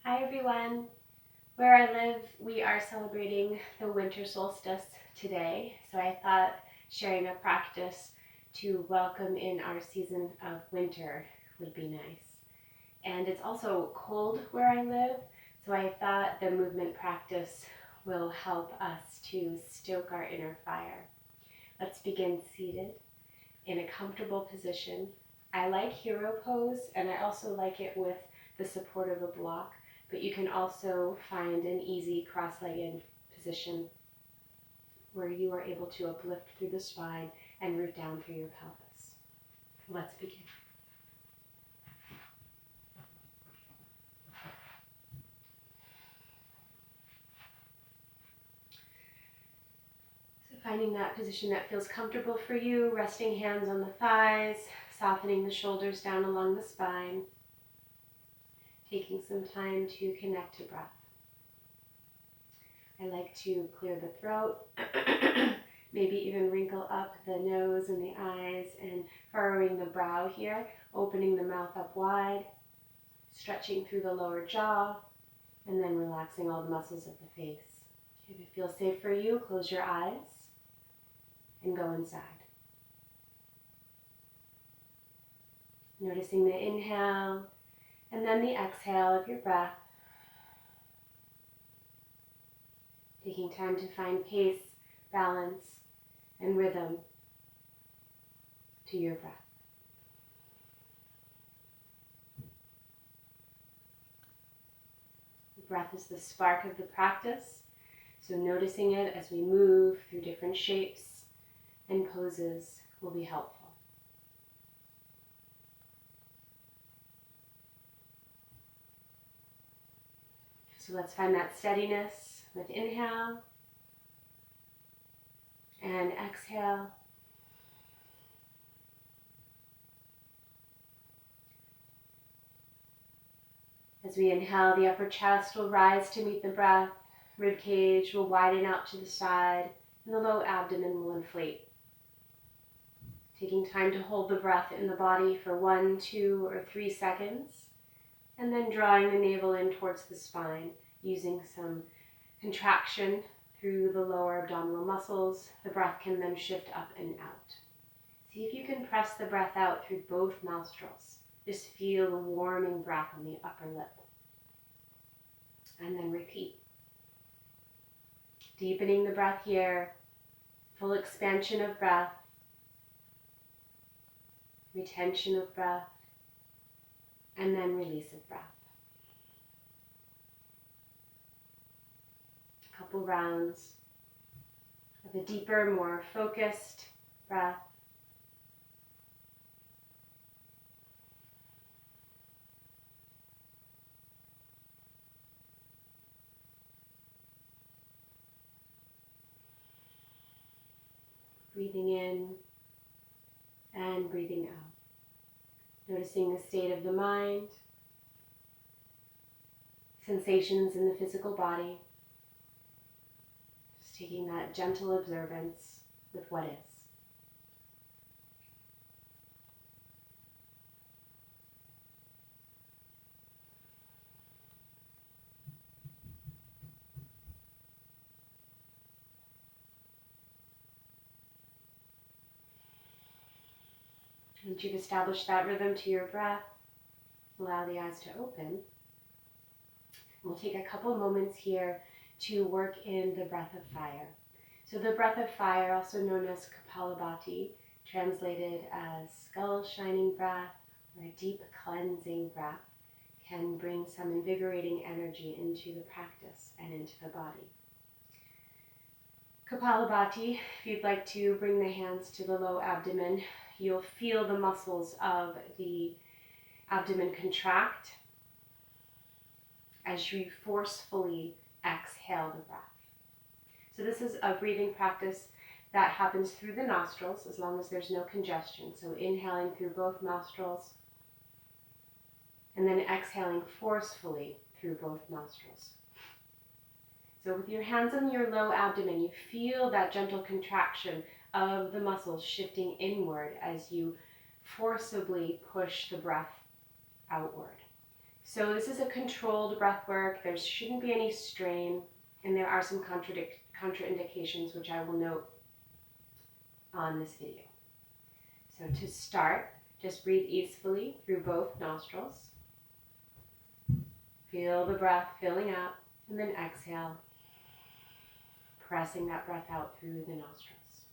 Hi everyone. Where I live, we are celebrating the winter solstice today, so I thought sharing a practice to welcome in our season of winter would be nice. And it's also cold where I live, so I thought the movement practice will help us to stoke our inner fire. Let's begin seated in a comfortable position. I like hero pose, and I also like it with the support of a block, but you can also find an easy cross-legged position where you are able to uplift through the spine and root down through your pelvis. Let's begin. So finding that position that feels comfortable for you, resting hands on the thighs, softening the shoulders down along the spine, taking some time to connect to breath. I like to clear the throat, maybe even wrinkle up the nose and the eyes and furrowing the brow here, opening the mouth up wide, stretching through the lower jaw, and then relaxing all the muscles of the face. If it feels safe for you, close your eyes and go inside. Noticing the inhale and then the exhale of your breath. Taking time to find pace, balance, and rhythm to your breath. The breath is the spark of the practice, so noticing it as we move through different shapes and poses will be helpful. So let's find that steadiness with inhale and exhale. As we inhale, the upper chest will rise to meet the breath, rib cage will widen out to the side, and the low abdomen will inflate. Taking time to hold the breath in the body for 1, 2, or 3 seconds, and then drawing the navel in towards the spine, using some contraction through the lower abdominal muscles. The breath can then shift up and out. See if you can press the breath out through both nostrils. Just feel the warming breath on the upper lip. And then repeat. Deepening the breath here, full expansion of breath, retention of breath, and then release of breath. A couple rounds of a deeper, more focused breath. Breathing in and breathing out. Noticing the state of the mind, sensations in the physical body. Just taking that gentle observance with what is. Once you've established that rhythm to your breath, allow the eyes to open. We'll take a couple moments here to work in the breath of fire. So the breath of fire, also known as Kapalabhati, translated as skull shining breath or a deep cleansing breath, can bring some invigorating energy into the practice and into the body. Kapalabhati, if you'd like to bring the hands to the low abdomen, you'll feel the muscles of the abdomen contract as you forcefully exhale the breath. So this is a breathing practice that happens through the nostrils as long as there's no congestion. So inhaling through both nostrils and then exhaling forcefully through both nostrils. So with your hands on your low abdomen, you feel that gentle contraction of the muscles shifting inward as you forcibly push the breath outward. So this is a controlled breath work. There shouldn't be any strain, and there are some contraindications which I will note on this video. So to start, just breathe easily through both nostrils. Feel the breath filling up, and then exhale, pressing that breath out through the nostrils.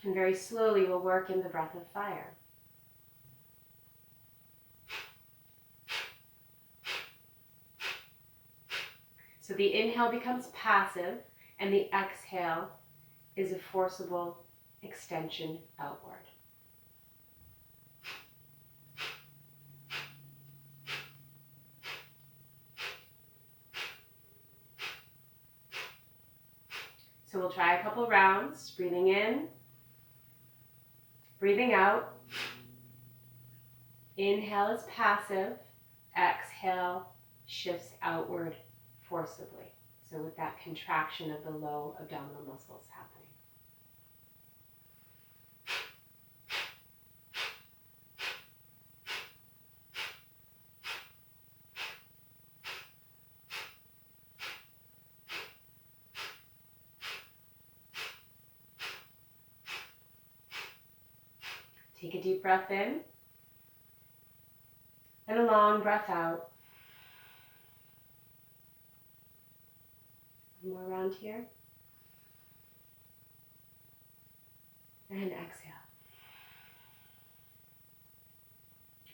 And very slowly we'll work in the breath of fire. So the inhale becomes passive, and the exhale is a forcible extension outward. So we'll try a couple rounds, breathing in, breathing out. Inhale is passive, exhale shifts outward forcibly. So with that contraction of the low abdominal muscles happening. Take a deep breath in and a long breath out. One more round here. And exhale.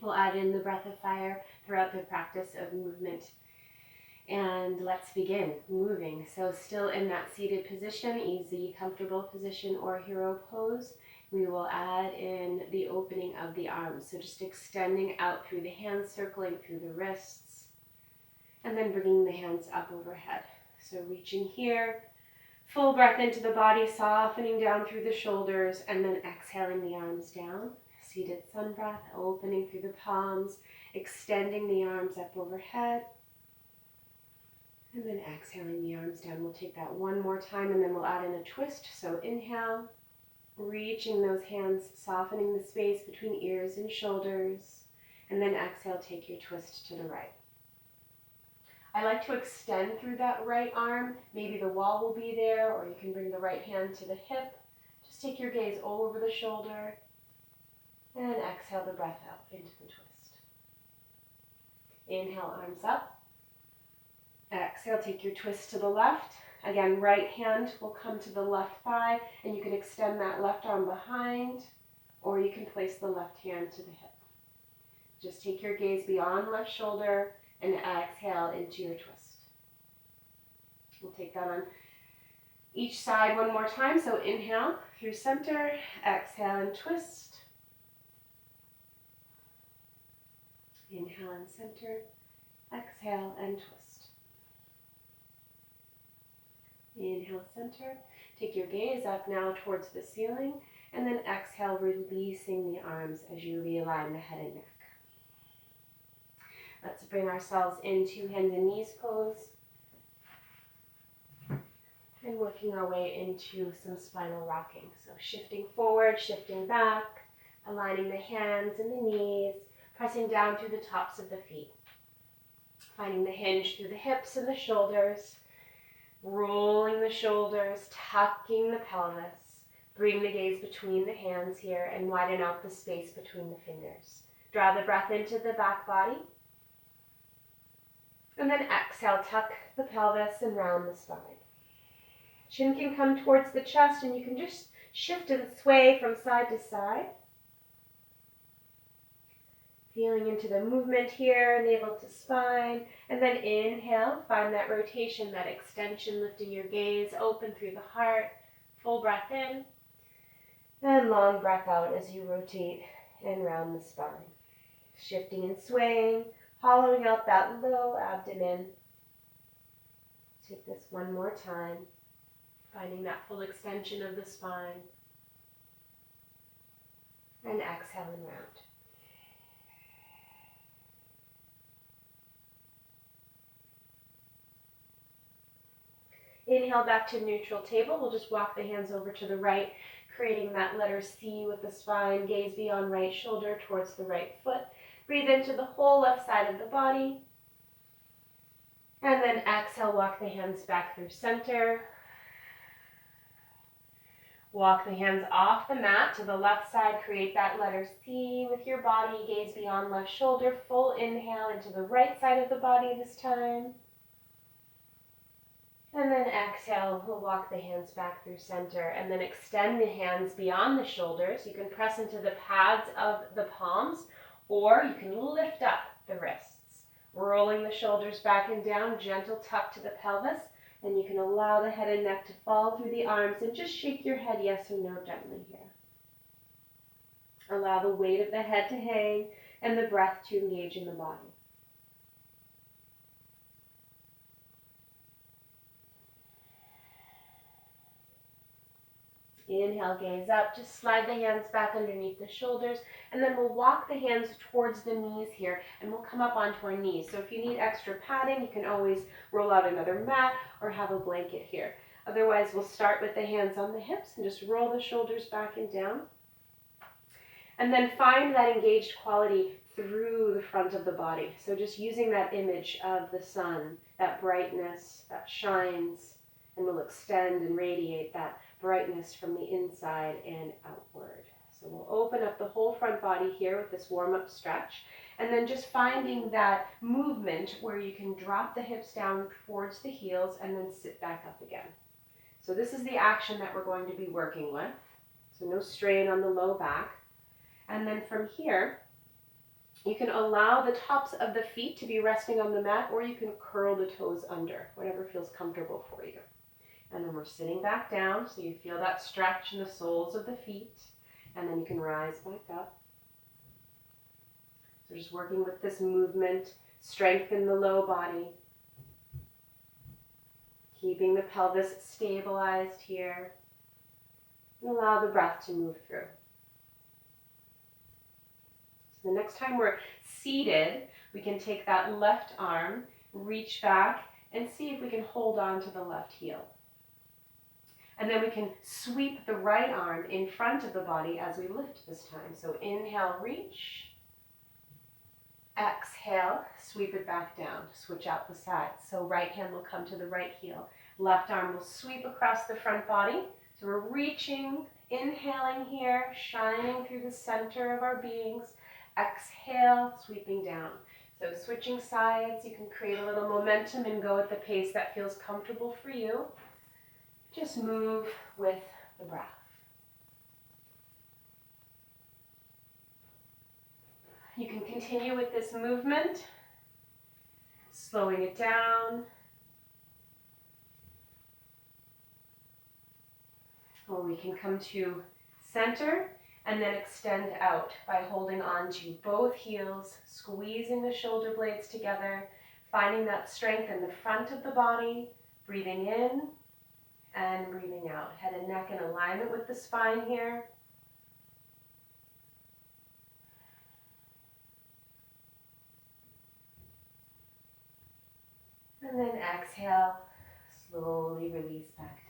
We'll add in the breath of fire throughout the practice of movement. And let's begin moving. So still in that seated position, easy, comfortable position or hero pose. We will add in the opening of the arms. So just extending out through the hands, circling through the wrists, and then bringing the hands up overhead. So reaching here, full breath into the body, softening down through the shoulders, and then exhaling the arms down. Seated sun breath, opening through the palms, extending the arms up overhead, and then exhaling the arms down. We'll take that one more time, and then we'll add in a twist. So inhale, reaching those hands, softening the space between ears and shoulders, and then exhale, take your twist to the right. I like to extend through that right arm. Maybe the wall will be there, or you can bring the right hand to the hip. Just take your gaze over the shoulder, and exhale the breath out into the twist. Inhale, arms up. Exhale, take your twist to the left. Again, right hand will come to the left thigh, and you can extend that left arm behind, or you can place the left hand to the hip. Just take your gaze beyond left shoulder and exhale into your twist. We'll take that on each side one more time. So inhale through center, exhale and twist. Inhale and center, exhale and twist. Inhale, center. Take your gaze up now towards the ceiling, and then exhale, releasing the arms as you realign the head and neck. Let's bring ourselves into hands and knees pose, and working our way into some spinal rocking. So shifting forward, shifting back, aligning the hands and the knees, pressing down through the tops of the feet, finding the hinge through the hips and the shoulders, rolling the shoulders, tucking the pelvis. Bring the gaze between the hands here and widen out the space between the fingers. Draw the breath into the back body. And then exhale, tuck the pelvis and round the spine. Chin can come towards the chest, and you can just shift and sway from side to side. Feeling into the movement here, navel to spine, and then inhale, find that rotation, that extension, lifting your gaze open through the heart, full breath in, and long breath out as you rotate and round the spine. Shifting and swaying, hollowing out that low abdomen. Take this one more time, finding that full extension of the spine, and exhale and round. Inhale back to neutral table. We'll just walk the hands over to the right, creating that letter C with the spine. Gaze beyond right shoulder towards the right foot. Breathe into the whole left side of the body. And then exhale, walk the hands back through center. Walk the hands off the mat to the left side. Create that letter C with your body. Gaze beyond left shoulder. Full inhale into the right side of the body this time. And then exhale, we'll walk the hands back through center. And then extend the hands beyond the shoulders. You can press into the pads of the palms, or you can lift up the wrists. Rolling the shoulders back and down, gentle tuck to the pelvis. And you can allow the head and neck to fall through the arms and just shake your head yes or no gently here. Allow the weight of the head to hang and the breath to engage in the body. Inhale, gaze up, just slide the hands back underneath the shoulders, and then we'll walk the hands towards the knees here, and we'll come up onto our knees. So if you need extra padding, you can always roll out another mat or have a blanket here. Otherwise, we'll start with the hands on the hips and just roll the shoulders back and down. And then find that engaged quality through the front of the body. So just using that image of the sun, that brightness that shines and will extend and radiate that brightness from the inside and outward. So we'll open up the whole front body here with this warm-up stretch, and then just finding that movement where you can drop the hips down towards the heels and then sit back up again. So this is the action that we're going to be working with. So no strain on the low back. And then from here, you can allow the tops of the feet to be resting on the mat, or you can curl the toes under, whatever feels comfortable for you. And then we're sitting back down, so you feel that stretch in the soles of the feet, and then you can rise back up. So just working with this movement, strengthen the low body, keeping the pelvis stabilized here, and allow the breath to move through. So the next time we're seated, we can take that left arm, reach back, and see if we can hold on to the left heel. And then we can sweep the right arm in front of the body as we lift this time. So inhale, reach. Exhale, sweep it back down. Switch out the sides. So right hand will come to the right heel. Left arm will sweep across the front body. So we're reaching, inhaling here, shining through the center of our beings. Exhale, sweeping down. So switching sides, you can create a little momentum and go at the pace that feels comfortable for you. Just move with the breath. You can continue with this movement, slowing it down. Or we can come to center and then extend out by holding on to both heels, squeezing the shoulder blades together, finding that strength in the front of the body, breathing in and breathing out. Head and neck in alignment with the spine here. And then exhale, slowly release back down.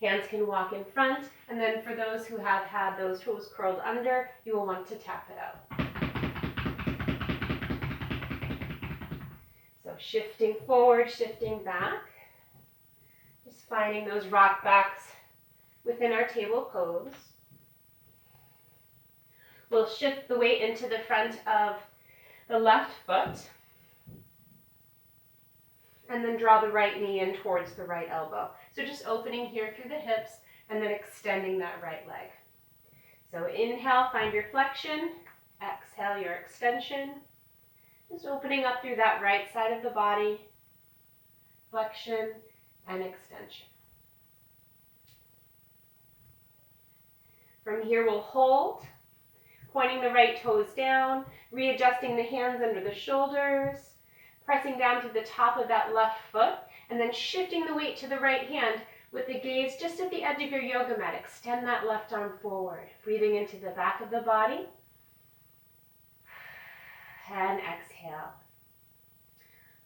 Hands can walk in front, and then for those who have had those toes curled under, you will want to tap it out. So shifting forward, shifting back. Just finding those rock backs within our table pose. We'll shift the weight into the front of the left foot. And then draw the right knee in towards the right elbow. So just opening here through the hips and then extending that right leg. So inhale, find your flexion. Exhale, your extension. Just opening up through that right side of the body. Flexion and extension. From here we'll hold, pointing the right toes down, readjusting the hands under the shoulders, pressing down to the top of that left foot, and then shifting the weight to the right hand with the gaze just at the edge of your yoga mat. Extend that left arm forward, breathing into the back of the body, and exhale.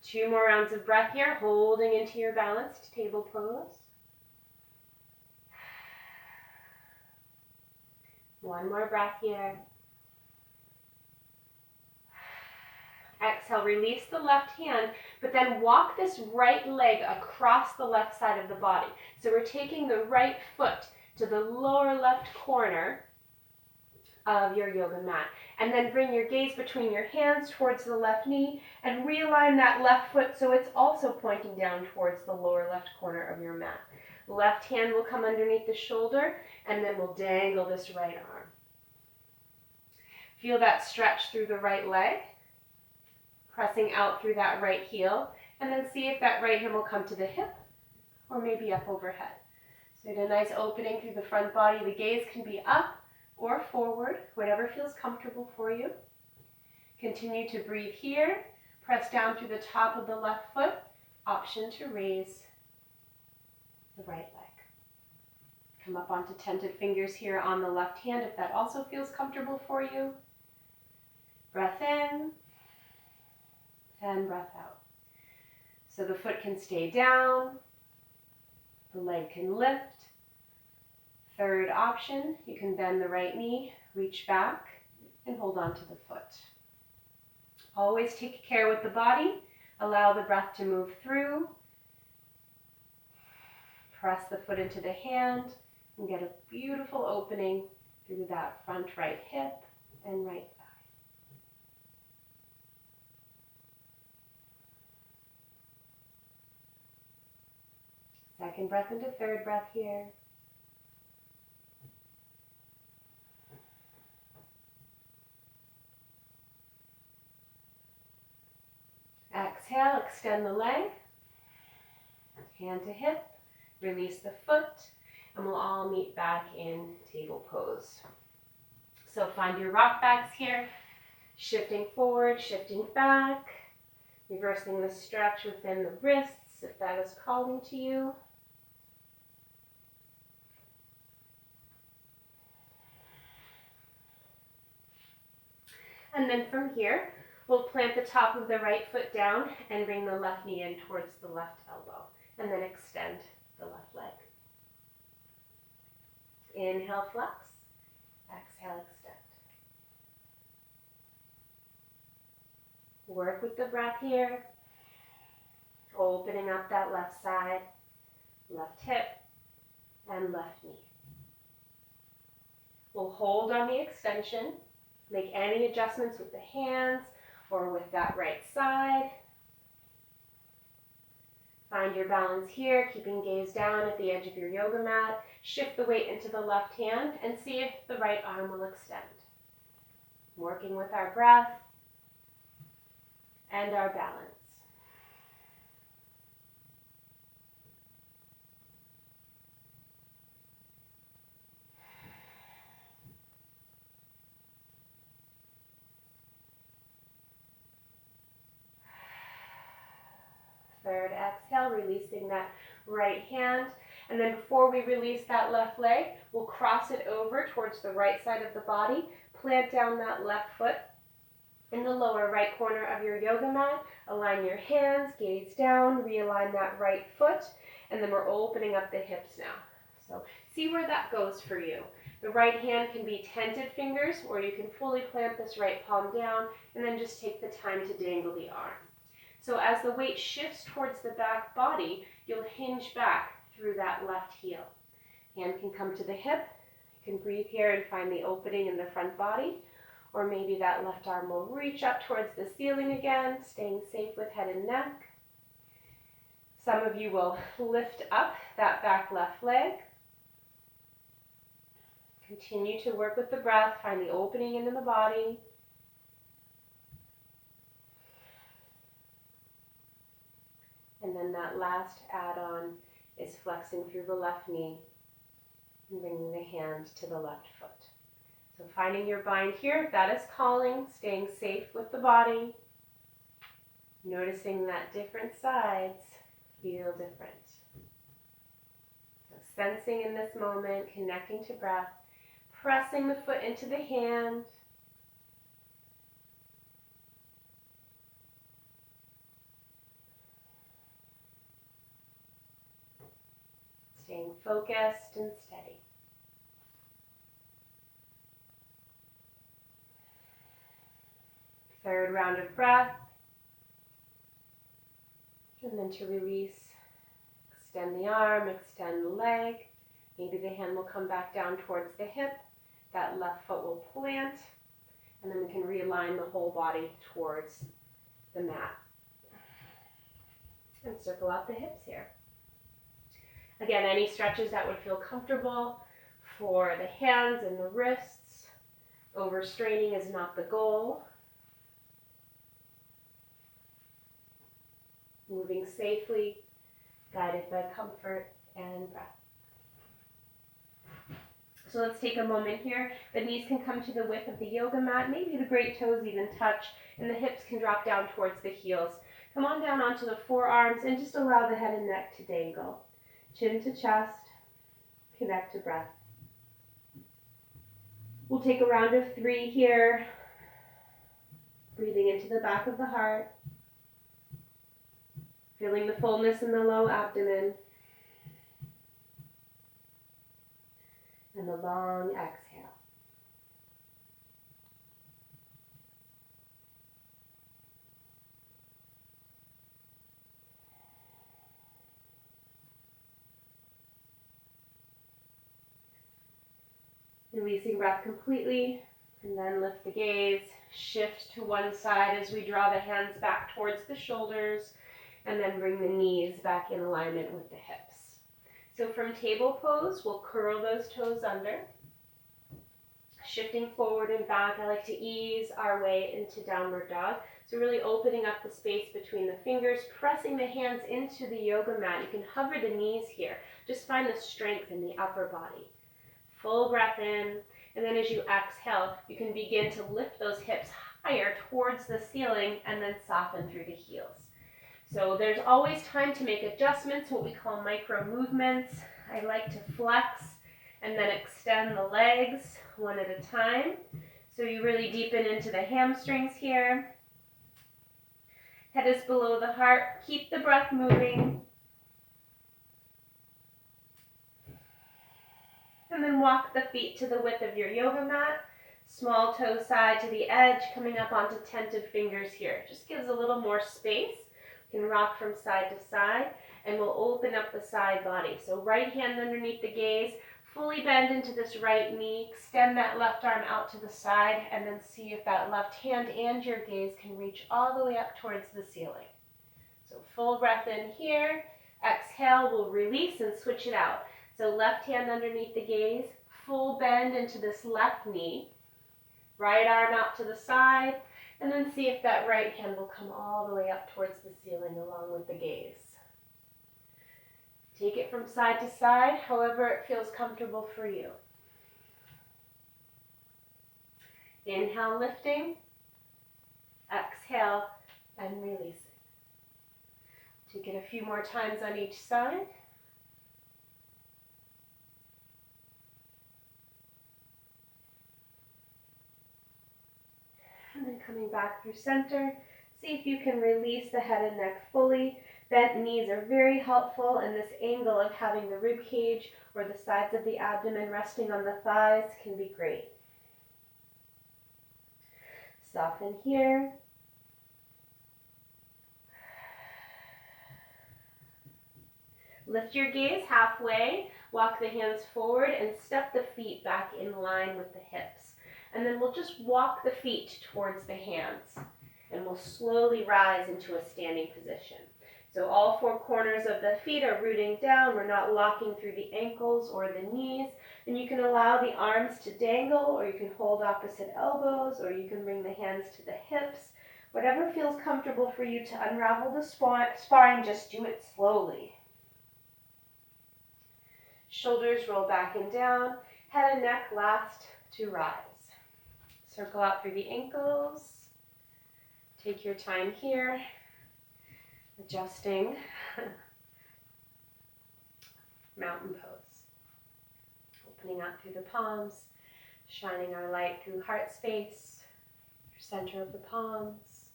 2 more rounds of breath here, holding into your balanced table pose. One more breath here. Exhale, release the left hand, but then walk this right leg across the left side of the body. So we're taking the right foot to the lower left corner of your yoga mat. And then bring your gaze between your hands towards the left knee and realign that left foot so it's also pointing down towards the lower left corner of your mat. Left hand will come underneath the shoulder and then we'll dangle this right arm. Feel that stretch through the right leg, pressing out through that right heel, and then see if that right hand will come to the hip or maybe up overhead. So get a nice opening through the front body. The gaze can be up or forward, whatever feels comfortable for you. Continue to breathe here. Press down through the top of the left foot. Option to raise the right leg. Come up onto tented fingers here on the left hand if that also feels comfortable for you. Breath in and breath out. So the foot can stay down, the leg can lift. Third option, you can bend the right knee, reach back, and hold on to the foot. Always take care with the body. Allow the breath to move through. Press the foot into the hand and get a beautiful opening through that front right hip and right thigh. Second breath into third breath here. Exhale, extend the leg, hand to hip, release the foot, and we'll all meet back in table pose. So find your rock backs here, shifting forward, shifting back, reversing the stretch within the wrists if that is calling to you. And then from here, we'll plant the top of the right foot down and bring the left knee in towards the left elbow. And then extend the left leg. Inhale, flex. Exhale, extend. Work with the breath here. Opening up that left side, left hip, and left knee. We'll hold on the extension. Make any adjustments with the hands or with that right side. Find your balance here, keeping gaze down at the edge of your yoga mat. Shift the weight into the left hand and see if the right arm will extend. Working with our breath and our balance. Third exhale, releasing that right hand. And then before we release that left leg, we'll cross it over towards the right side of the body. Plant down that left foot in the lower right corner of your yoga mat. Align your hands, gaze down, realign that right foot. And then we're opening up the hips now. So see where that goes for you. The right hand can be tented fingers, or you can fully plant this right palm down and then just take the time to dangle the arm. So as the weight shifts towards the back body, you'll hinge back through that left heel. Hand can come to the hip. You can breathe here and find the opening in the front body. Or maybe that left arm will reach up towards the ceiling again, staying safe with head and neck. Some of you will lift up that back left leg. Continue to work with the breath. Find the opening into the body. And then that last add-on is flexing through the left knee and bringing the hand to the left foot. So finding your bind here, if that is calling, staying safe with the body, noticing that different sides feel different. So sensing in this moment, connecting to breath, pressing the foot into the hand, staying focused and steady. Third round of breath. And then to release, extend the arm, extend the leg. Maybe the hand will come back down towards the hip. That left foot will plant. And then we can realign the whole body towards the mat. And circle out the hips here. Again, any stretches that would feel comfortable for the hands and the wrists. Overstraining is not the goal. Moving safely, guided by comfort and breath. So let's take a moment here. The knees can come to the width of the yoga mat. Maybe the great toes even touch, and the hips can drop down towards the heels. Come on down onto the forearms and just allow the head and neck to dangle. Chin to chest, connect to breath. We'll take a round of 3 here. Breathing into the back of the heart. Feeling the fullness in the low abdomen. And the long exhale. Releasing breath completely, and then lift the gaze, shift to one side as we draw the hands back towards the shoulders, and then bring the knees back in alignment with the hips. So from table pose, we'll curl those toes under. Shifting forward and back, I like to ease our way into downward dog. So really opening up the space between the fingers, pressing the hands into the yoga mat. You can hover the knees here. Just find the strength in the upper body. Full breath in, and then as you exhale, you can begin to lift those hips higher towards the ceiling and then soften through the heels. So there's always time to make adjustments, what we call micro movements. I like to flex and then extend the legs one at a time. So you really deepen into the hamstrings here. Head is below the heart. Keep the breath moving. And then walk the feet to the width of your yoga mat. Small toe side to the edge, coming up onto tented fingers here. Just gives a little more space. You can rock from side to side, and we'll open up the side body. So right hand underneath the gaze, fully bend into this right knee, extend that left arm out to the side, and then see if that left hand and your gaze can reach all the way up towards the ceiling. So full breath in here. Exhale, we'll release and switch it out. So left hand underneath the gaze, full bend into this left knee, right arm out to the side, and then see if that right hand will come all the way up towards the ceiling along with the gaze. Take it from side to side, however it feels comfortable for you. Inhale, lifting. Exhale, and releasing. Take it a few more times on each side. And then coming back through center, see if you can release the head and neck fully. Bent knees are very helpful, and this angle of having the rib cage or the sides of the abdomen resting on the thighs can be great. Soften here. Lift your gaze halfway, walk the hands forward, and step the feet back in line with the hips. And then we'll just walk the feet towards the hands, and we'll slowly rise into a standing position. So all 4 corners of the feet are rooting down. We're not locking through the ankles or the knees. And you can allow the arms to dangle, or you can hold opposite elbows, or you can bring the hands to the hips. Whatever feels comfortable for you to unravel the spine, just do it slowly. Shoulders roll back and down. Head and neck last to rise. Circle out through the ankles. Take your time here. Adjusting. Mountain pose. Opening up through the palms. Shining our light through heart space. Center of the palms.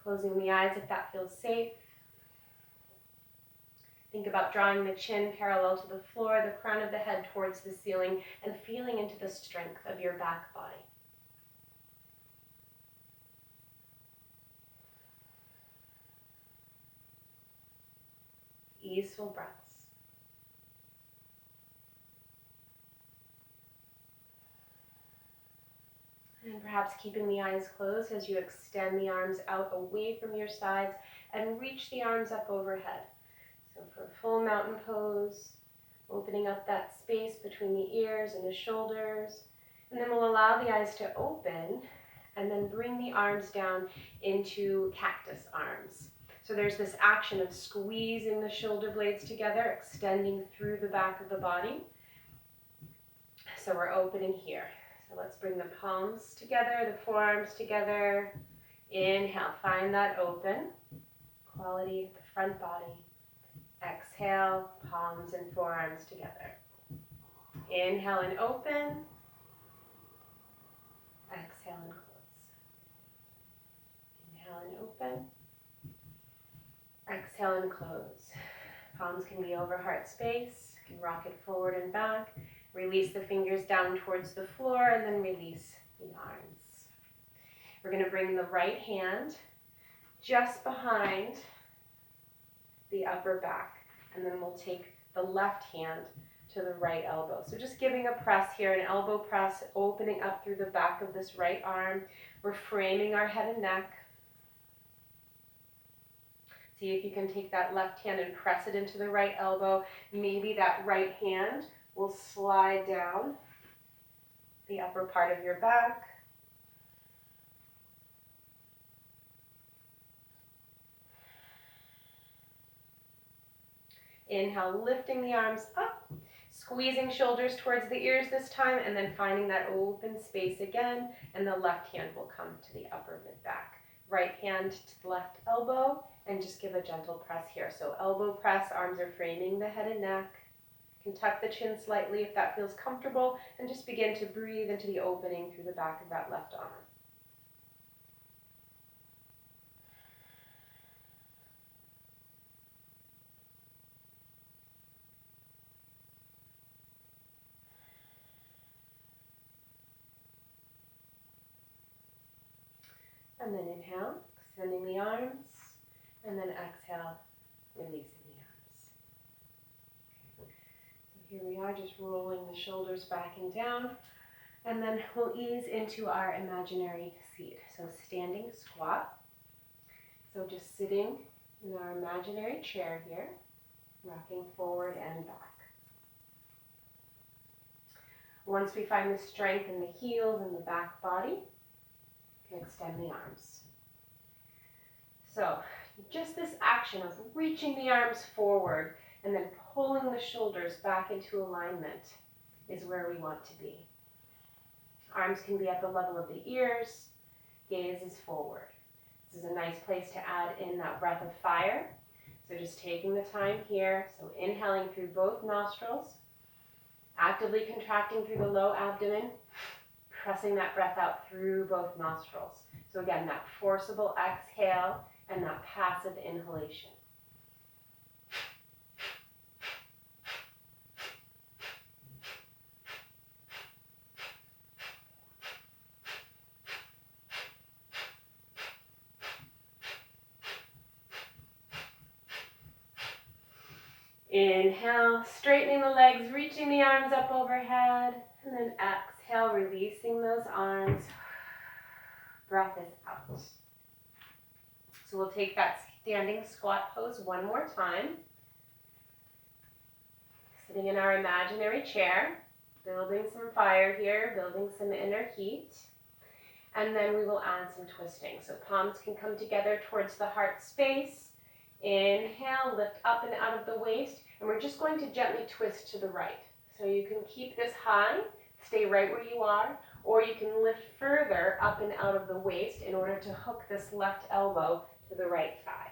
Closing the eyes if that feels safe. Think about drawing the chin parallel to the floor, the crown of the head towards the ceiling, and feeling into the strength of your back body. easeful breaths. And perhaps keeping the eyes closed as you extend the arms out away from your sides and reach the arms up overhead. So for full mountain pose, opening up that space between the ears and the shoulders. And then we'll allow the eyes to open and then bring the arms down into cactus arms. So there's this action of squeezing the shoulder blades together, extending through the back of the body. So we're opening here. So let's bring the palms together, the forearms together. Inhale, find that open. Quality of the front body. Exhale, palms and forearms together. Inhale and open. Exhale and close. Inhale and open. Exhale and close. Palms can be over heart space. You can rock it forward and back. Release the fingers down towards the floor and then release the arms. We're going to bring the right hand just behind the upper back, and then we'll take the left hand to the right elbow. So just giving a press here, an elbow press, opening up through the back of this right arm. We're framing our head and neck. See if you can take that left hand and press it into the right elbow. Maybe that right hand will slide down the upper part of your back. Inhale, lifting the arms up, squeezing shoulders towards the ears this time, and then finding that open space again, and the left hand will come to the upper mid-back. Right hand to the left elbow, and just give a gentle press here. So elbow press, arms are framing the head and neck. You can tuck the chin slightly if that feels comfortable, and just begin to breathe into the opening through the back of that left arm. And then inhale, extending the arms, and then exhale, releasing the arms. Okay. So here we are, just rolling the shoulders back and down, and then we'll ease into our imaginary seat. So standing squat. So just sitting in our imaginary chair here, rocking forward and back. Once we find the strength in the heels and the back body, extend the arms. So just this action of reaching the arms forward and then pulling the shoulders back into alignment is where we want to be. Arms can be at the level of the ears, gaze is forward. This is a nice place to add in that breath of fire. So just taking the time here, so inhaling through both nostrils, actively contracting through the low abdomen, pressing that breath out through both nostrils. So again, that forcible exhale and that passive inhalation. Inhale, straightening the legs, reaching the arms up overhead, and then exhale, releasing those arms. Breath is out. So we'll take that standing squat pose one more time. Sitting in our imaginary chair, building some fire here, building some inner heat. And then we will add some twisting. So palms can come together towards the heart space. Inhale, lift up and out of the waist, and we're just going to gently twist to the right. So you can keep this high, stay right where you are, or you can lift further up and out of the waist in order to hook this left elbow to the right thigh.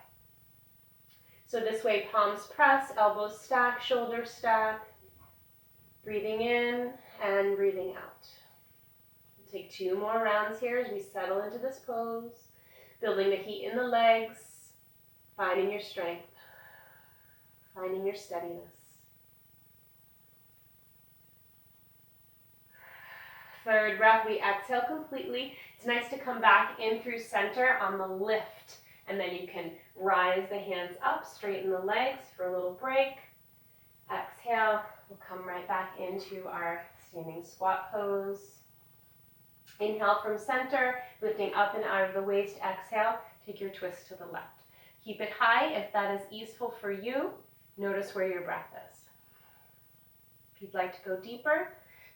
So this way, palms press, elbows stack, shoulders stack, breathing in and breathing out. We'll take 2 more rounds here as we settle into this pose, building the heat in the legs, finding your strength, finding your steadiness. Third breath, we exhale completely. It's nice to come back in through center on the lift And then you can rise the hands up, straighten the legs for a little break. Exhale, we'll come right back into our standing squat pose. Inhale from center, lifting up and out of the waist. Exhale, take your twist to the left. Keep it high if that is easeful for you. Notice where your breath is. If you'd like to go deeper,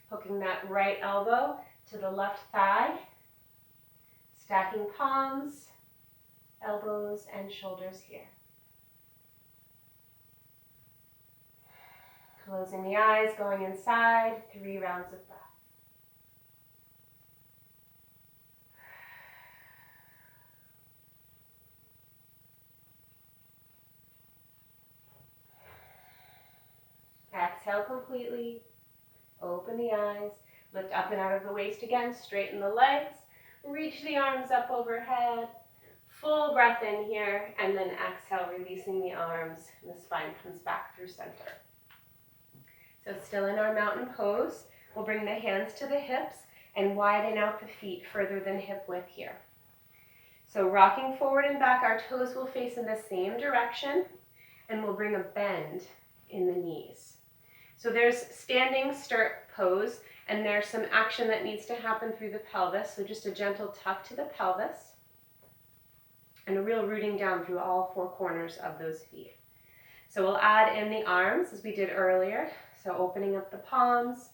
hooking that right elbow to the left thigh, stacking palms, elbows and shoulders here. Closing the eyes, going inside, 3 rounds of breath. Exhale completely, open the eyes, lift up and out of the waist again, straighten the legs, reach the arms up overhead, full breath in here, and then exhale, releasing the arms, and the spine comes back through center. So still in our mountain pose, we'll bring the hands to the hips and widen out the feet further than hip width here. So rocking forward and back, our toes will face in the same direction, and we'll bring a bend in the knees. So there's standing stirrup pose, and there's some action that needs to happen through the pelvis. So just a gentle tuck to the pelvis, and a real rooting down through all 4 corners of those feet. So we'll add in the arms as we did earlier. So opening up the palms,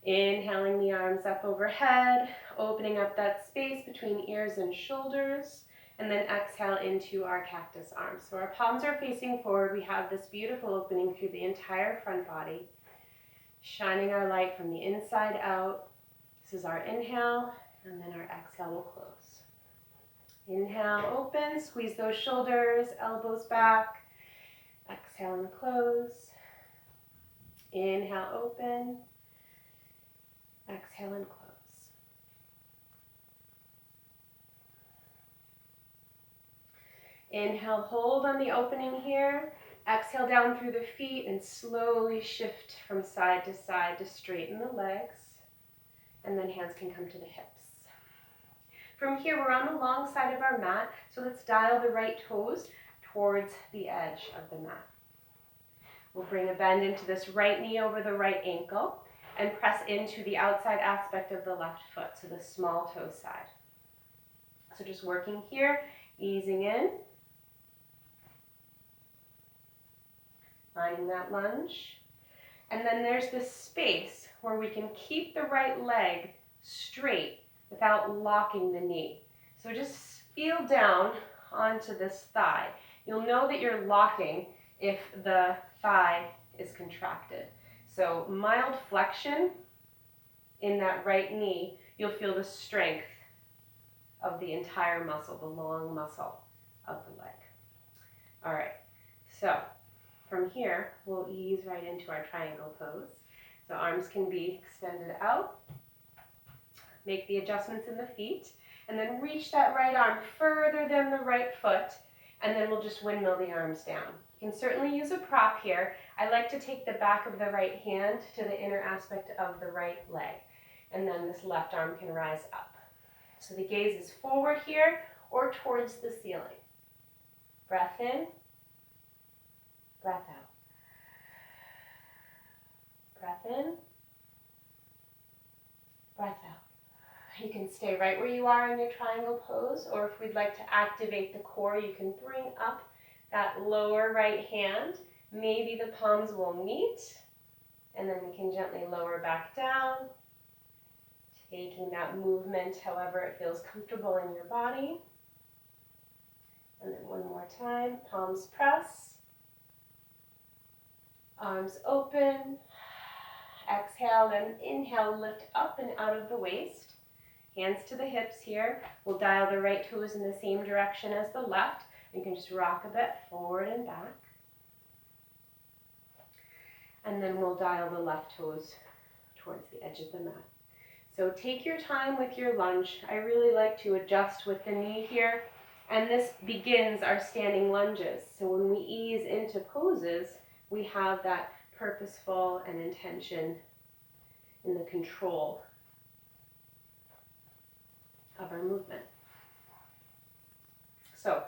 inhaling the arms up overhead, opening up that space between ears and shoulders, and then exhale into our cactus arms. So our palms are facing forward. We have this beautiful opening through the entire front body, shining our light from the inside out. This is our inhale, and then our exhale will close. Inhale, open, squeeze those shoulders, elbows back. Exhale and close. Inhale, open. Exhale and close. Inhale, hold on the opening here. Exhale down through the feet and slowly shift from side to side to straighten the legs. And then hands can come to the hips. From here, we're on the long side of our mat, so let's dial the right toes towards the edge of the mat. We'll bring a bend into this right knee over the right ankle and press into the outside aspect of the left foot, so the small toe side. So just working here, easing in. Finding that lunge. And then there's this space where we can keep the right leg straight without locking the knee. So just feel down onto this thigh. You'll know that you're locking if the thigh is contracted. So mild flexion in that right knee, you'll feel the strength of the entire muscle, the long muscle of the leg. All right, so from here, we'll ease right into our triangle pose. So arms can be extended out. Make the adjustments in the feet, and then reach that right arm further than the right foot, and then we'll just windmill the arms down. You can certainly use a prop here. I like to take the back of the right hand to the inner aspect of the right leg, and then this left arm can rise up. So the gaze is forward here or towards the ceiling. Breath in, breath out. Breath in, breath out. You can stay right where you are in your triangle pose, or if we'd like to activate the core, you can bring up that lower right hand. Maybe the palms will meet, and then we can gently lower back down, taking that movement however it feels comfortable in your body. And then one more time, palms press, arms open. Exhale and inhale, lift up and out of the waist. Hands to the hips here. We'll dial the right toes in the same direction as the left. You can just rock a bit forward and back. And then we'll dial the left toes towards the edge of the mat. So take your time with your lunge. I really like to adjust with the knee here. And this begins our standing lunges. So when we ease into poses, we have that purposeful and intention in the control of our movement. So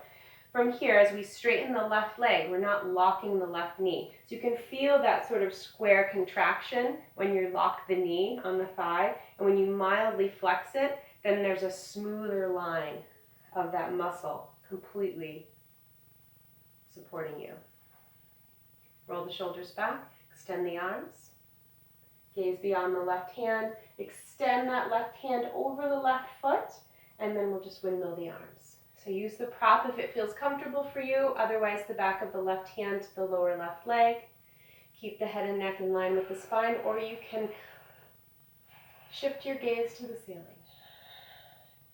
From here, as we straighten the left leg, we're not locking the left knee. So you can feel that sort of square contraction when you lock the knee on the thigh. And when you mildly flex it, then there's a smoother line of that muscle completely supporting you. Roll the shoulders back, extend the arms. Gaze beyond the left hand, extend that left hand over the left foot, and then we'll just windmill the arms. So use the prop if it feels comfortable for you, otherwise the back of the left hand to the lower left leg. Keep the head and neck in line with the spine, or you can shift your gaze to the ceiling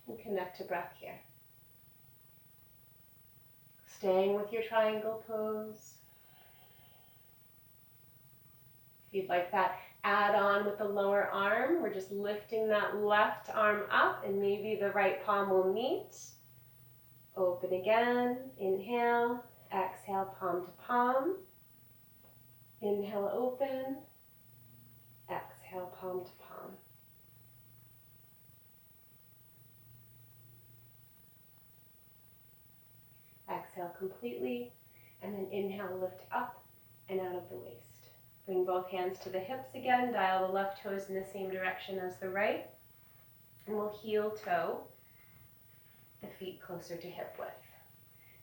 and connect to breath here. Staying with your triangle pose. If you'd like that, add on with the lower arm. We're just lifting that left arm up and maybe the right palm will meet. Open again. Inhale. Exhale, palm to palm. Inhale, open. Exhale, palm to palm. Exhale completely. And then inhale, lift up and out of the waist. Bring both hands to the hips again. Dial the left toes in the same direction as the right. And we'll heel toe the feet closer to hip width.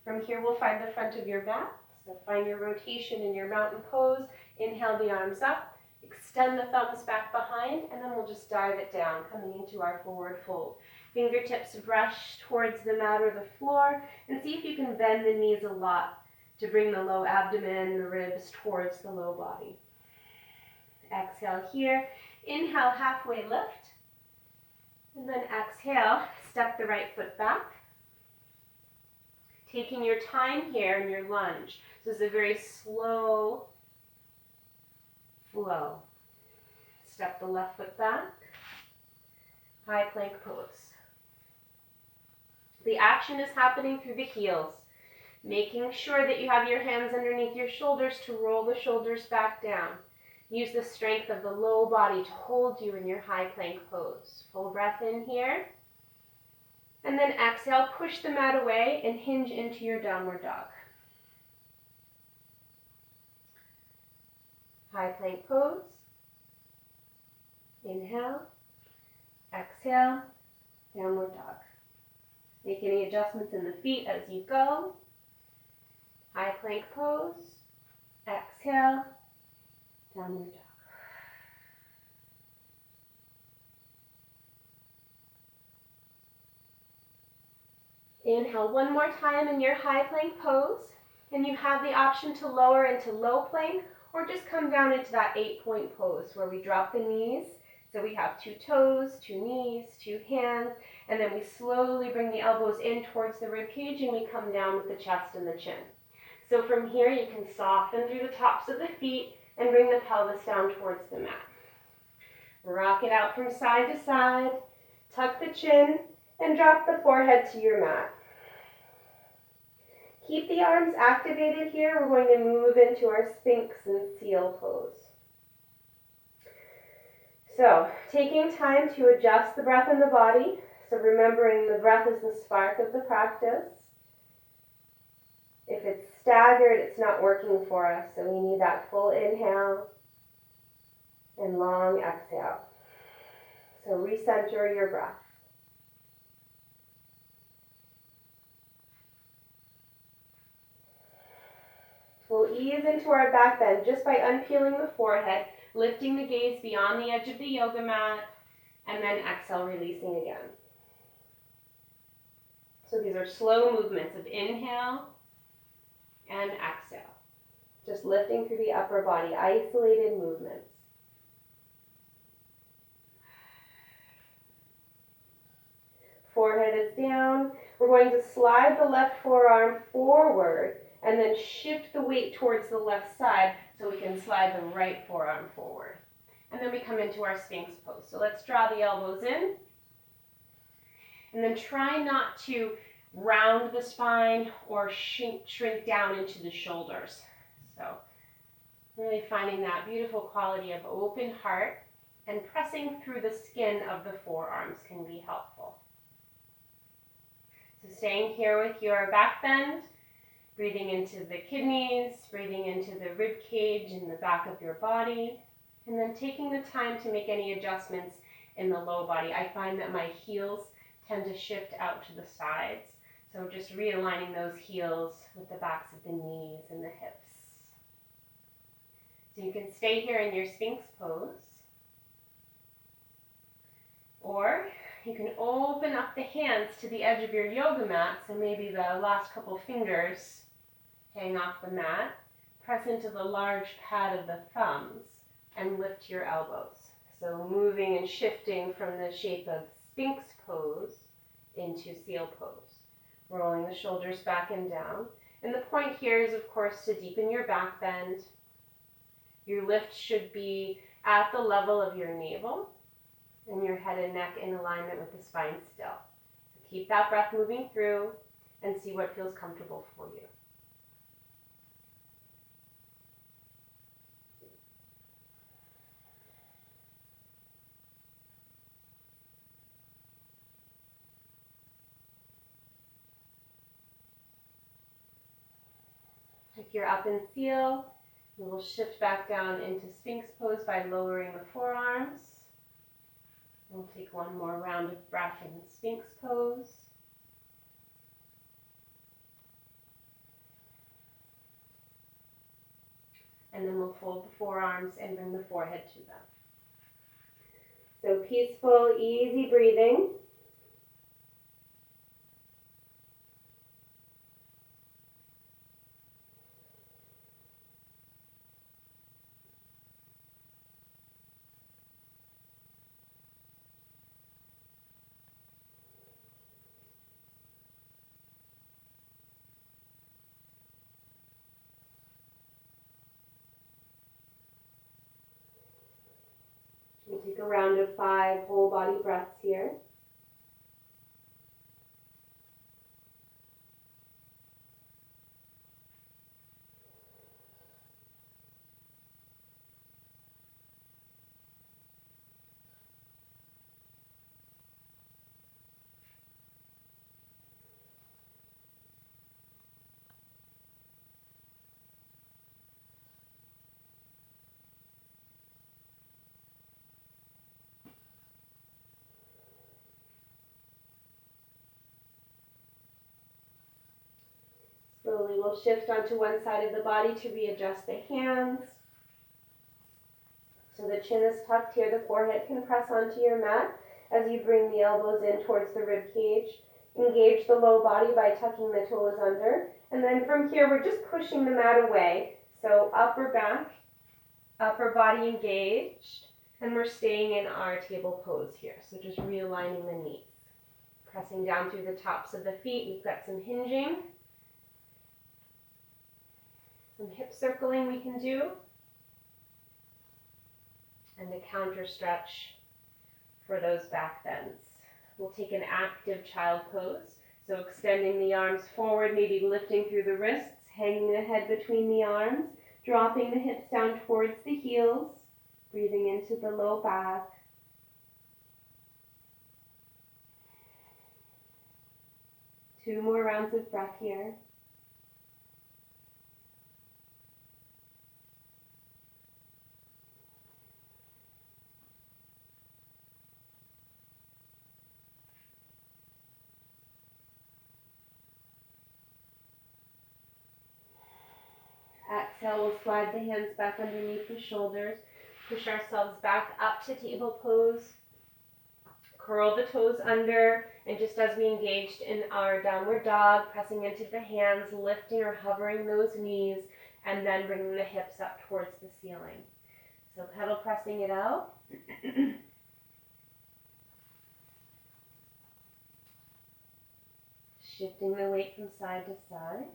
From here, we'll find the front of your mat. So find your rotation in your mountain pose. Inhale the arms up. Extend the thumbs back behind. And then we'll just dive it down, coming into our forward fold. Fingertips brush towards the mat or the floor. And see if you can bend the knees a lot to bring the low abdomen, the ribs towards the low body. Exhale here. Inhale, halfway lift. And then exhale, step the right foot back. Taking your time here in your lunge. So it's a very slow flow. Step the left foot back. High plank pose. The action is happening through the heels. Making sure that you have your hands underneath your shoulders to roll the shoulders back down. Use the strength of the low body to hold you in your high plank pose. Full breath in here. And then exhale, push the mat away and hinge into your downward dog. High plank pose. Inhale. Exhale. Downward dog. Make any adjustments in the feet as you go. High plank pose. Exhale. Downward dog. Inhale one more time in your high plank pose. And you have the option to lower into low plank or just come down into that 8-point pose where we drop the knees. So we have 2 toes, 2 knees, 2 hands, and then we slowly bring the elbows in towards the rib cage and we come down with the chest and the chin. So from here you can soften through the tops of the feet and bring the pelvis down towards the mat. Rock it out from side to side, tuck the chin, and drop the forehead to your mat. Keep the arms activated here. We're going to move into our Sphinx and Seal pose. So, taking time to adjust the breath in the body. So remembering the breath is the spark of the practice. If it's staggered, it's not working for us. So we need that full inhale and long exhale. So recenter your breath. We'll ease into our back bend just by unpeeling the forehead, lifting the gaze beyond the edge of the yoga mat, and then exhale, releasing again. So these are slow movements of inhale and exhale. Just lifting through the upper body, isolated movements. Forehead is down. We're going to slide the left forearm forward and then shift the weight towards the left side so we can slide the right forearm forward. And then we come into our Sphinx pose. So let's draw the elbows in. And then try not to round the spine or shrink down into the shoulders. So really finding that beautiful quality of open heart, and pressing through the skin of the forearms can be helpful. So staying here with your back bend, Breathing into the kidneys, breathing into the rib cage and the back of your body, and then taking the time to make any adjustments in the low body. I find that my heels tend to shift out to the sides, so just realigning those heels with the backs of the knees and the hips. So you can stay here in your Sphinx pose, or you can open up the hands to the edge of your yoga mat, so maybe the last couple fingers hang off the mat. Press into the large pad of the thumbs and lift your elbows. So moving and shifting from the shape of Sphinx pose into seal pose. Rolling the shoulders back and down. And the point here is, of course, to deepen your back bend. Your lift should be at the level of your navel and your head and neck in alignment with the spine still. So keep that breath moving through and see what feels comfortable for you. If you're up in seal, we will shift back down into Sphinx pose by lowering the forearms. We'll take one more round of breath in Sphinx pose. And then we'll fold the forearms and bring the forehead to them. So peaceful, easy breathing. We'll take a round of 5 whole body breaths here. Slowly we'll shift onto one side of the body to readjust the hands. So the chin is tucked here, the forehead can press onto your mat as you bring the elbows in towards the rib cage. Engage the low body by tucking the toes under. And then from here, we're just pushing the mat away. So upper back, upper body engaged, and we're staying in our table pose here. So just realigning the knees. Pressing down through the tops of the feet, we've got some hinging. Some hip circling we can do. And a counter stretch for those back bends. We'll take an active child pose. So extending the arms forward, maybe lifting through the wrists, hanging the head between the arms, dropping the hips down towards the heels, breathing into the low back. Two more rounds of breath here. Exhale, we'll slide the hands back underneath the shoulders. Push ourselves back up to table pose. Curl the toes under, and just as we engaged in our downward dog, pressing into the hands, lifting or hovering those knees, and then bringing the hips up towards the ceiling. So pedal pressing it out. Shifting the weight from side to side.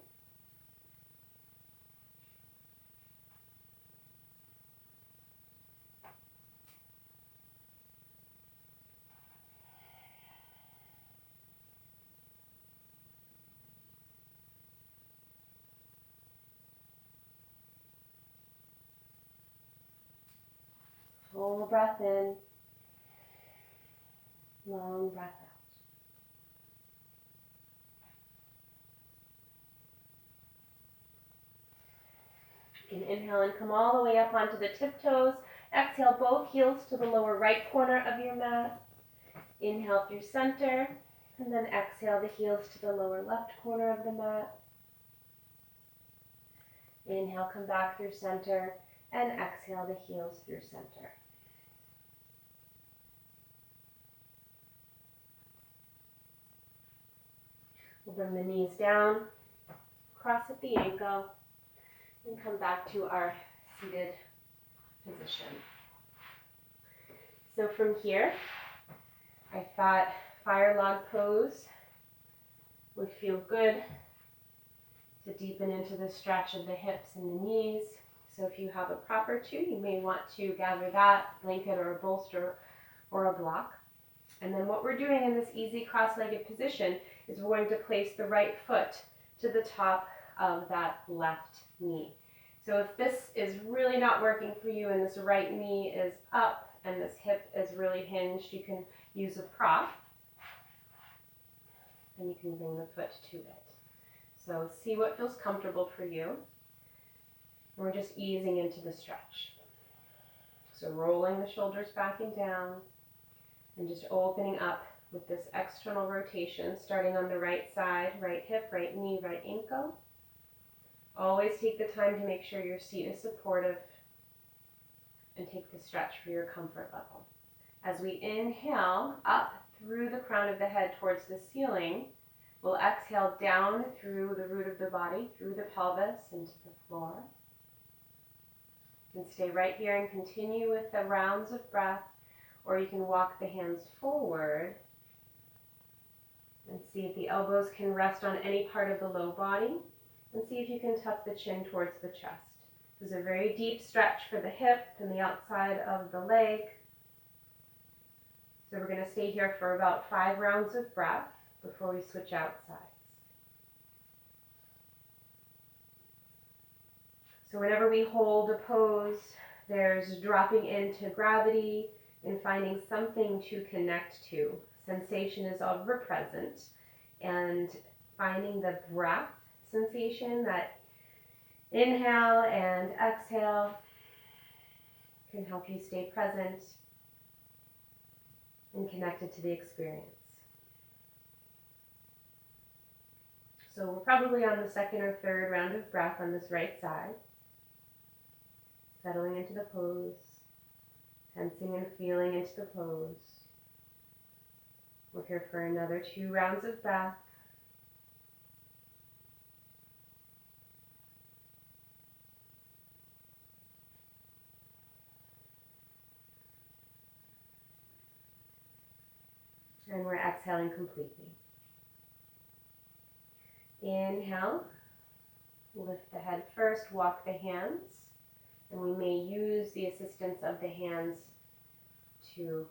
Full breath in, long breath out. You can inhale and come all the way up onto the tiptoes. Exhale, both heels to the lower right corner of your mat. Inhale through center, and then exhale the heels to the lower left corner of the mat. Inhale, come back through center, and exhale the heels through center. We'll bring the knees down, cross at the ankle, and come back to our seated position. So from here, I thought fire log pose would feel good to deepen into the stretch of the hips and the knees. So if you have a prop or two, you may want to gather that blanket or a bolster or a block. And then what we're doing in this easy cross-legged position is we're going to place the right foot to the top of that left knee. So if this is really not working for you and this right knee is up and this hip is really hinged, you can use a prop and you can bring the foot to it. So see what feels comfortable for you. And we're just easing into the stretch. So rolling the shoulders back and down and just opening up with this external rotation, starting on the right side, right hip, right knee, right ankle. Always take the time to make sure your seat is supportive and take the stretch for your comfort level. As we inhale up through the crown of the head towards the ceiling, we'll exhale down through the root of the body, through the pelvis into the floor. You can stay right here and continue with the rounds of breath, or you can walk the hands forward and see if the elbows can rest on any part of the low body, and see if you can tuck the chin towards the chest. This is a very deep stretch for the hip and the outside of the leg. So we're going to stay here for about 5 rounds of breath before we switch out sides. So whenever we hold a pose, there's dropping into gravity and finding something to connect to. Sensation is ever present, and finding the breath sensation, that inhale and exhale, can help you stay present and connected to the experience. So we're probably on the second or third round of breath on this right side. Settling into the pose, tensing and feeling into the pose. We're here for another 2 rounds of breath. And we're exhaling completely. Inhale, lift the head first, walk the hands, and we may use the assistance of the hands to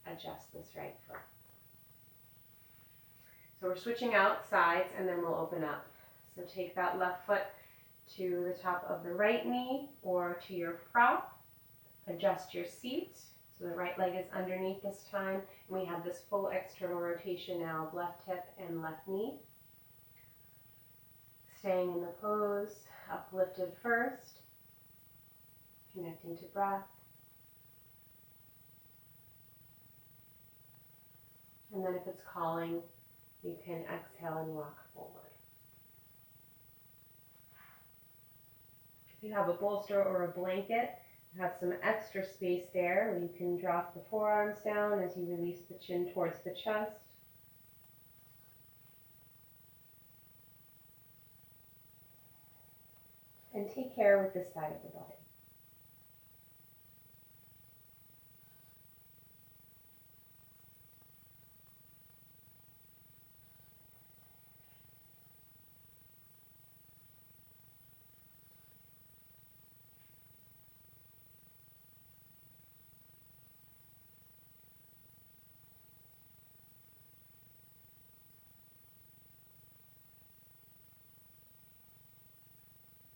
adjust this right foot. So we're switching out sides and then we'll open up. So take that left foot to the top of the right knee or to your prop. Adjust your seat. So the right leg is underneath this time, and we have this full external rotation now of left hip and left knee. Staying in the pose, uplifted first, connecting to breath. And then if it's calling, you can exhale and walk forward. If you have a bolster or a blanket, you have some extra space there where you can drop the forearms down as you release the chin towards the chest. And take care with this side of the body.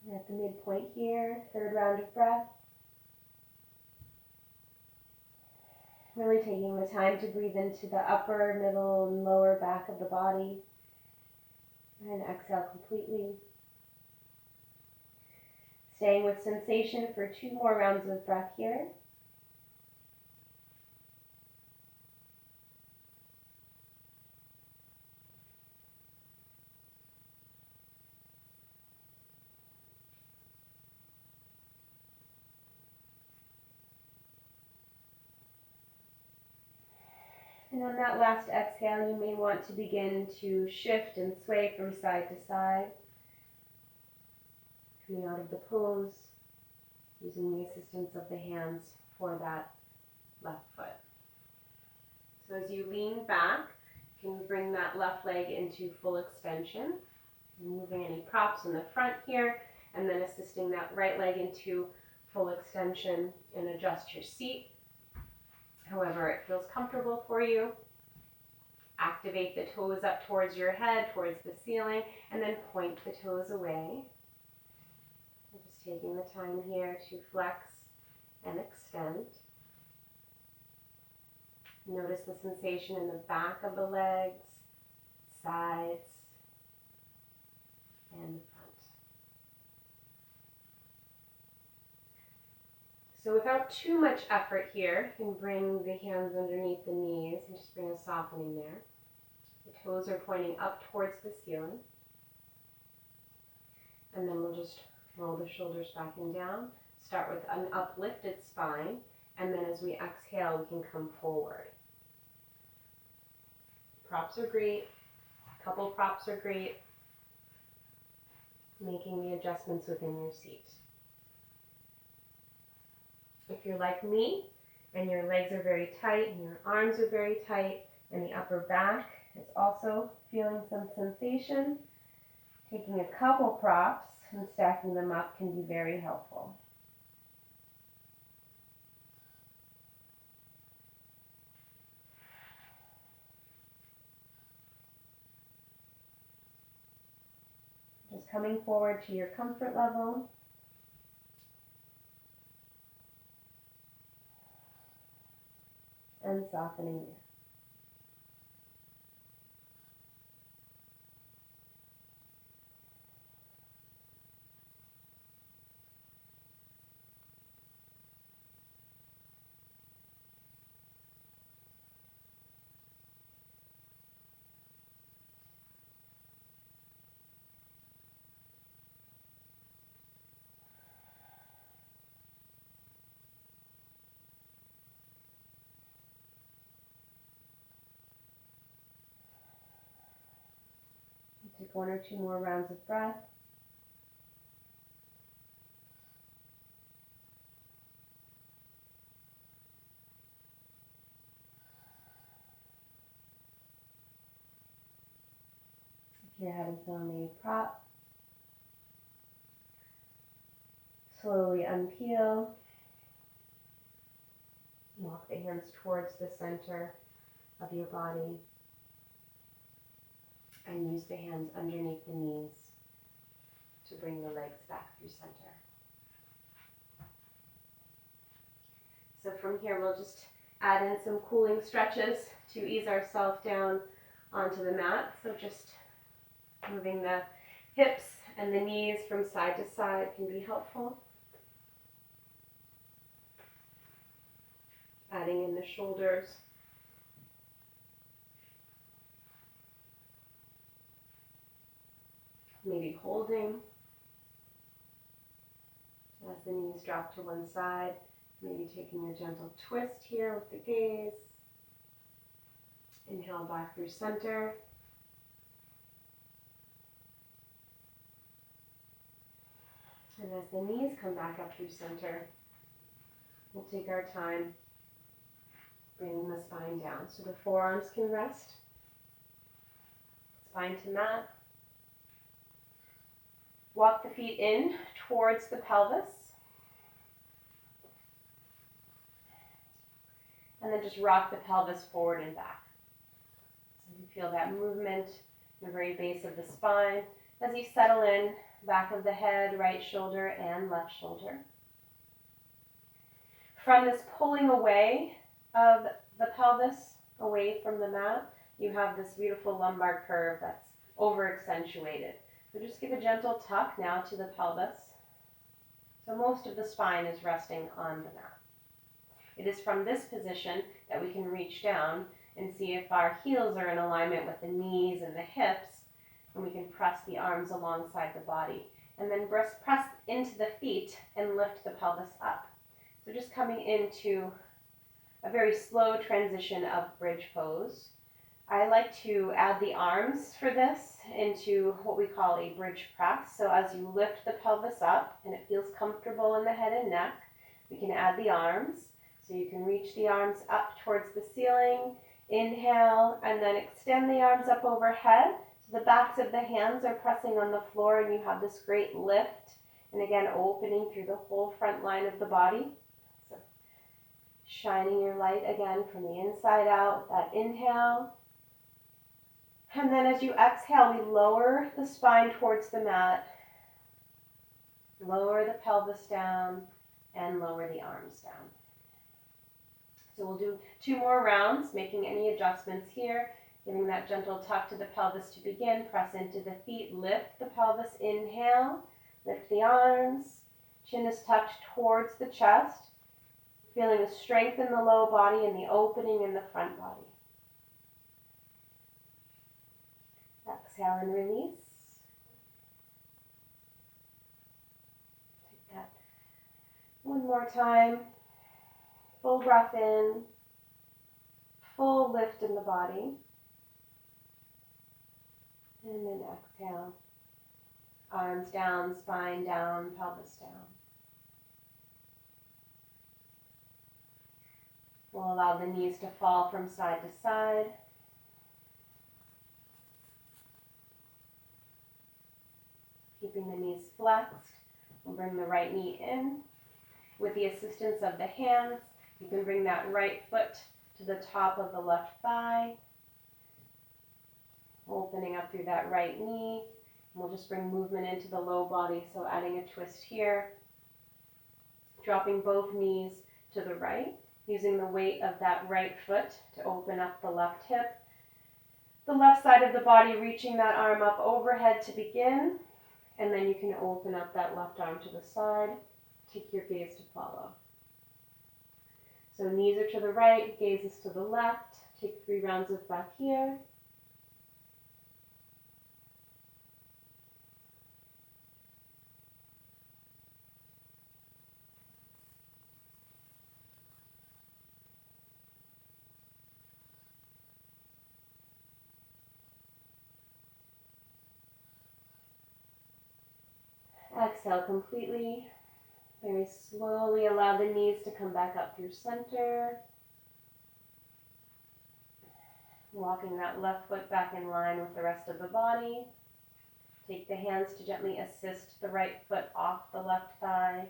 We're at the midpoint here, 3rd round of breath. Really taking the time to breathe into the upper, middle, and lower back of the body. And exhale completely. Staying with sensation for 2 more rounds of breath here. And on that last exhale, you may want to begin to shift and sway from side to side, coming out of the pose, using the assistance of the hands for that left foot. So as you lean back, you can bring that left leg into full extension, removing any props in the front here, and then assisting that right leg into full extension and adjust your seat. However it feels comfortable for you. Activate the toes up towards your head, towards the ceiling, and then point the toes away. So just taking the time here to flex and extend. Notice the sensation in the back of the legs, sides, and the front. So without too much effort here, you can bring the hands underneath the knees and just bring a softening there. The toes are pointing up towards the ceiling. And then we'll just roll the shoulders back and down. Start with an uplifted spine, and then as we exhale, we can come forward. Props are great. Couple props are great. Making the adjustments within your seat. If you're like me and your legs are very tight and your arms are very tight and the upper back is also feeling some sensation, taking a couple props and stacking them up can be very helpful. Just coming forward to your comfort level. And softening there. Take 1 or 2 more rounds of breath. If you're having found a prop, slowly unpeel. Walk the hands towards the center of your body. And use the hands underneath the knees to bring the legs back through center. So from here, we'll just add in some cooling stretches to ease ourselves down onto the mat. So just moving the hips and the knees from side to side can be helpful. Adding in the shoulders. Maybe holding as the knees drop to one side. Maybe taking a gentle twist here with the gaze. Inhale back through center. And as the knees come back up through center, we'll take our time bringing the spine down. So the forearms can rest. Spine to mat. Walk the feet in towards the pelvis. And then just rock the pelvis forward and back. So you feel that movement in the very base of the spine as you settle in, back of the head, right shoulder and left shoulder. From this pulling away of the pelvis, away from the mat, you have this beautiful lumbar curve that's over accentuated. So just give a gentle tuck now to the pelvis. So most of the spine is resting on the mat. It is from this position that we can reach down and see if our heels are in alignment with the knees and the hips, and we can press the arms alongside the body. And then press into the feet and lift the pelvis up. So just coming into a very slow transition of bridge pose. I like to add the arms for this into what we call a bridge press. So as you lift the pelvis up and it feels comfortable in the head and neck, we can add the arms. So you can reach the arms up towards the ceiling, inhale, and then extend the arms up overhead. So the backs of the hands are pressing on the floor and you have this great lift. And again, opening through the whole front line of the body. So shining your light again from the inside out, that inhale. And then as you exhale, we lower the spine towards the mat, lower the pelvis down, and lower the arms down. So we'll do 2 more rounds, making any adjustments here, giving that gentle tuck to the pelvis to begin. Press into the feet, lift the pelvis, inhale, lift the arms, chin is tucked towards the chest, feeling the strength in the low body and the opening in the front body. Exhale and release. Take that one more time. Full breath in, full lift in the body, and then exhale. Arms down, spine down, pelvis down. We'll allow the knees to fall from side to side. Keeping the knees flexed, we'll bring the right knee in. With the assistance of the hands, you can bring that right foot to the top of the left thigh, opening up through that right knee. And we'll just bring movement into the low body, so adding a twist here. Dropping both knees to the right, using the weight of that right foot to open up the left hip. The left side of the body reaching that arm up overhead to begin, and then you can open up that left arm to the side. Take your gaze to follow. So knees are to the right, gaze is to the left. Take 3 rounds of breath here. Exhale completely. Very slowly allow the knees to come back up through center. Walking that left foot back in line with the rest of the body. Take the hands to gently assist the right foot off the left thigh.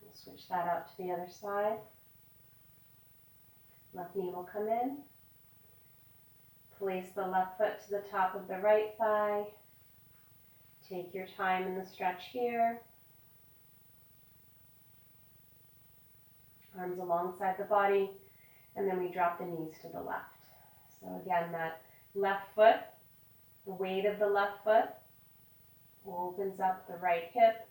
We'll switch that out to the other side. Left knee will come in. Place the left foot to the top of the right thigh. Take your time in the stretch here. Arms alongside the body, and then we drop the knees to the left. So again, that left foot, the weight of the left foot opens up the right hip,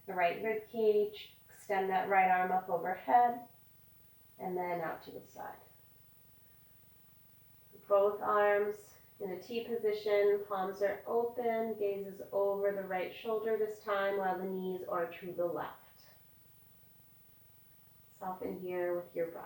the right rib cage. Extend that right arm up overhead, and then out to the side. Both arms in a T position, palms are open, gaze is over the right shoulder this time while the knees are to the left. Soften here with your breath.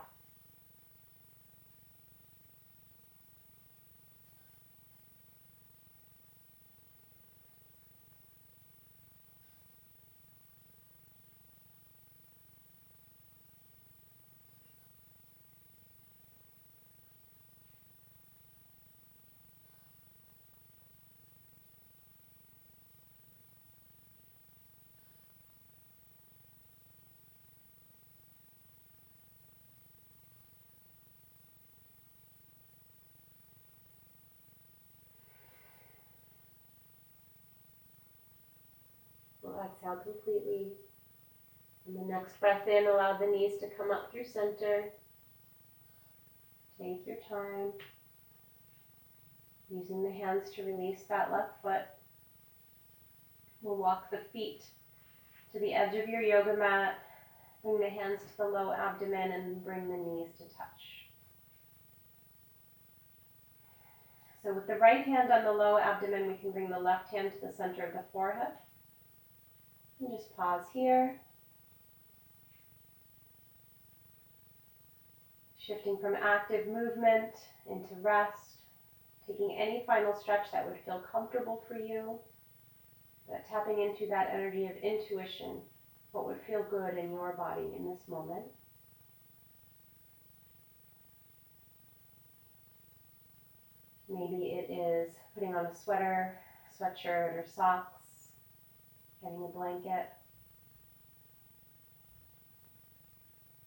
We'll exhale completely. And the next breath in, allow the knees to come up through center. Take your time. Using the hands to release that left foot. We'll walk the feet to the edge of your yoga mat. Bring the hands to the low abdomen and bring the knees to touch. So with the right hand on the low abdomen, we can bring the left hand to the center of the forehead. And just pause here. Shifting from active movement into rest. Taking any final stretch that would feel comfortable for you. But tapping into that energy of intuition. What would feel good in your body in this moment. Maybe it is putting on a sweater, sweatshirt, or socks, getting a blanket,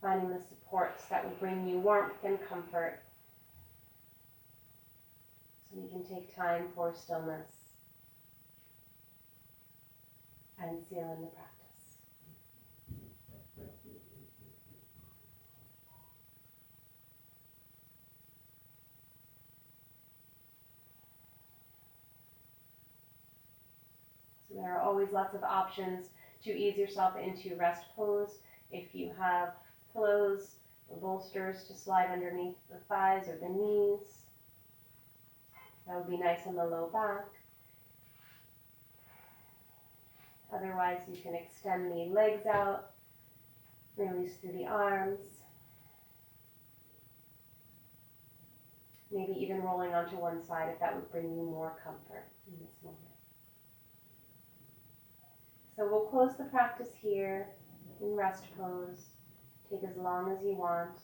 finding the supports that will bring you warmth and comfort so we can take time for stillness and seal in the practice. There are always lots of options to ease yourself into rest pose. If you have pillows or bolsters to slide underneath the thighs or the knees, that would be nice on the low back. Otherwise, you can extend the legs out, release through the arms, maybe even rolling onto one side if that would bring you more comfort in this moment. So we'll close the practice here in rest pose. Take as long as you want.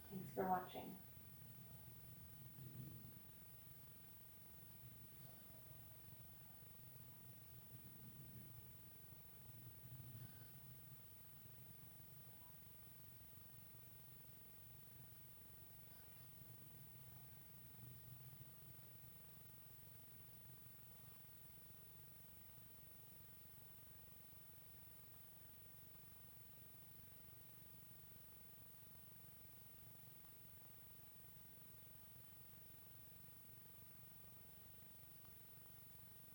Thanks for watching.